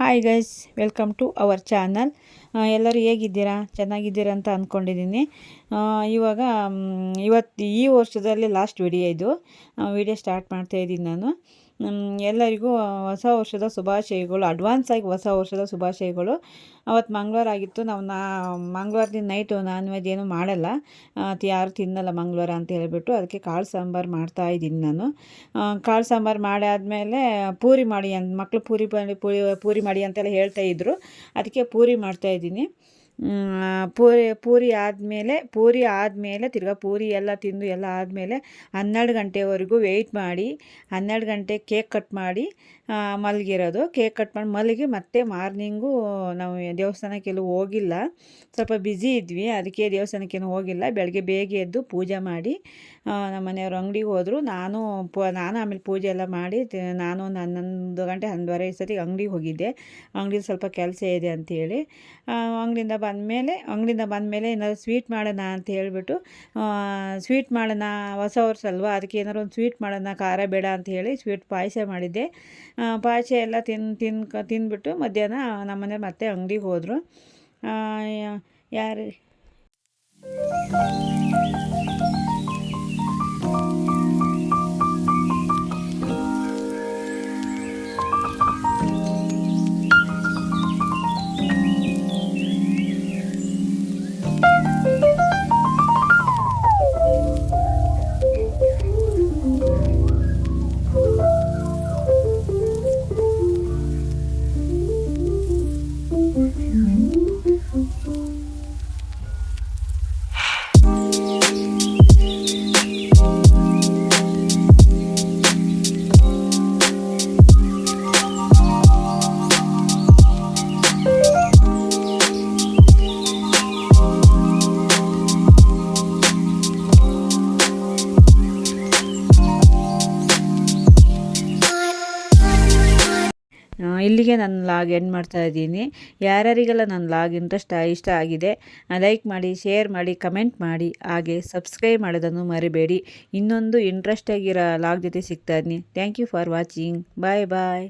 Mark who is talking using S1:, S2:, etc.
S1: Hi guys, welcome to our channel. ಎಲ್ಲರೂ ಹೇಗಿದ್ದೀರಾ? ಚೆನ್ನಾಗಿದ್ದೀರಾ ಅಂತ ಅಂದ್ಕೊಂಡಿದ್ದೀನಿ. ಇವಾಗ ಈ ವರ್ಷದಲ್ಲಿ ಲಾಸ್ಟ್ ವಿಡಿಯೋ ಇದು. ವಿಡಿಯೋ ಸ್ಟಾರ್ಟ್ ಮಾಡ್ತಾಯಿದ್ದೀನಿ ನಾನು. ಎಲ್ಲರಿಗೂ ಹೊಸ ವರ್ಷದ ಶುಭಾಶಯಗಳು, ಅಡ್ವಾನ್ಸ್ ಆಗಿ ಹೊಸ ವರ್ಷದ ಶುಭಾಶಯಗಳು. ಅವತ್ತು ಮಂಗಳವಾರ ಆಗಿತ್ತು. ನಾವು ಮಂಗಳವಾರದಿಂದ ನೈಟು ನಾನ್ ವೆಜ್ ಏನೂ ಮಾಡಲ್ಲ, ಯಾರು ತಿನ್ನಲ್ಲ ಮಂಗಳವಾರ ಅಂತ ಹೇಳಿಬಿಟ್ಟು ಅದಕ್ಕೆ ಕಾಳು ಸಾಂಬಾರು ಮಾಡ್ತಾಯಿದ್ದೀನಿ ನಾನು. ಕಾಳು ಸಾಂಬಾರು ಮಾಡಾದಮೇಲೆ ಪೂರಿ ಮಾಡಿ ಮಕ್ಕಳು ಪೂರಿ ಮಾಡಿ ಅಂತೆಲ್ಲ ಹೇಳ್ತಾಯಿದ್ರು. ಅದಕ್ಕೆ ಪೂರಿ ಮಾಡ್ತಾಯಿದ್ದೀನಿ. ಪೂರಿ ಆದಮೇಲೆ ತಿರ್ಗಾ ಪೂರಿ ಎಲ್ಲ ತಿಂದು ಎಲ್ಲ ಆದಮೇಲೆ 12 ಗಂಟೆವರೆಗೂ ವೆಯ್ಟ್ ಮಾಡಿ 12 ಗಂಟೆ ಕೇಕ್ ಕಟ್ ಮಾಡಿ ಮಲಗಿರೋದು. ಕೇಕ್ ಕಟ್ ಮಾಡಿ ಮಲಗಿ ಮತ್ತೆ ಮಾರ್ನಿಂಗು ನಾವು ದೇವಸ್ಥಾನಕ್ಕೆಲ್ಲೂ ಹೋಗಿಲ್ಲ, ಸ್ವಲ್ಪ ಬ್ಯುಸಿ ಇದ್ವಿ, ಅದಕ್ಕೆ ದೇವಸ್ಥಾನಕ್ಕೇನು ಹೋಗಿಲ್ಲ. ಬೆಳಗ್ಗೆ ಬೇಗ ಎದ್ದು ಪೂಜೆ ಮಾಡಿ ನಮ್ಮ ಮನೆಯವರು ಅಂಗಡಿಗೆ ಹೋದರು. ನಾನು ಆಮೇಲೆ ಪೂಜೆ ಎಲ್ಲ ಮಾಡಿ ನಾನು ಒಂದು 11 ಗಂಟೆ 11:30 ಸತಿಗೆ ಅಂಗಡಿಗೆ ಹೋಗಿದ್ದೆ. ಅಂಗಡಿಲಿ ಸ್ವಲ್ಪ ಕೆಲಸ ಇದೆ ಅಂಥೇಳಿ ಅಂಗಡಿಯಿಂದ ಬಂದಮೇಲೆ ಏನಾದ್ರು ಸ್ವೀಟ್ ಮಾಡೋಣ ಅಂತ ಹೇಳಿಬಿಟ್ಟು ಸ್ವೀಟ್ ಮಾಡೋಣ, ಹೊಸ ವರ್ಷ ಅಲ್ವಾ, ಅದಕ್ಕೆ ಏನಾದ್ರು ಒಂದು ಸ್ವೀಟ್ ಮಾಡೋಣ, ಖಾರ ಬೇಡ ಅಂತ ಹೇಳಿ ಸ್ವೀಟ್ ಪಾಯಸ ಮಾಡಿದ್ದೆ. ಪಾಯಸ ಎಲ್ಲ ತಿಂದ್ಬಿಟ್ಟು ಮಧ್ಯಾಹ್ನ ನಮ್ಮನೆ ಮತ್ತೆ ಅಂಗಡಿಗೆ ಹೋದರು. ಯಾರು ಇಲ್ಲಿಗೆ ನನ್ನ ಲಾಗ್ ಎಂಡ್ ಮಾಡ್ತಾ ಇದ್ದೀನಿ. ಯಾರ್ಯಾರಿಗೆಲ್ಲ ನನ್ನ ಲಾಗ್ ಇಷ್ಟ ಆಗಿದೆ ಲೈಕ್ ಮಾಡಿ, ಶೇರ್ ಮಾಡಿ, ಕಮೆಂಟ್ ಮಾಡಿ, ಹಾಗೆ ಸಬ್ಸ್ಕ್ರೈಬ್ ಮಾಡೋದನ್ನು ಮರಿಬೇಡಿ. ಇನ್ನೊಂದು ಇಂಟ್ರೆಸ್ಟ್ ಆಗಿರೋ ಲಾಗ್ ಜೊತೆ ಸಿಗ್ತಾ ಇದ್ದೀನಿ. Thank you for watching. Bye bye.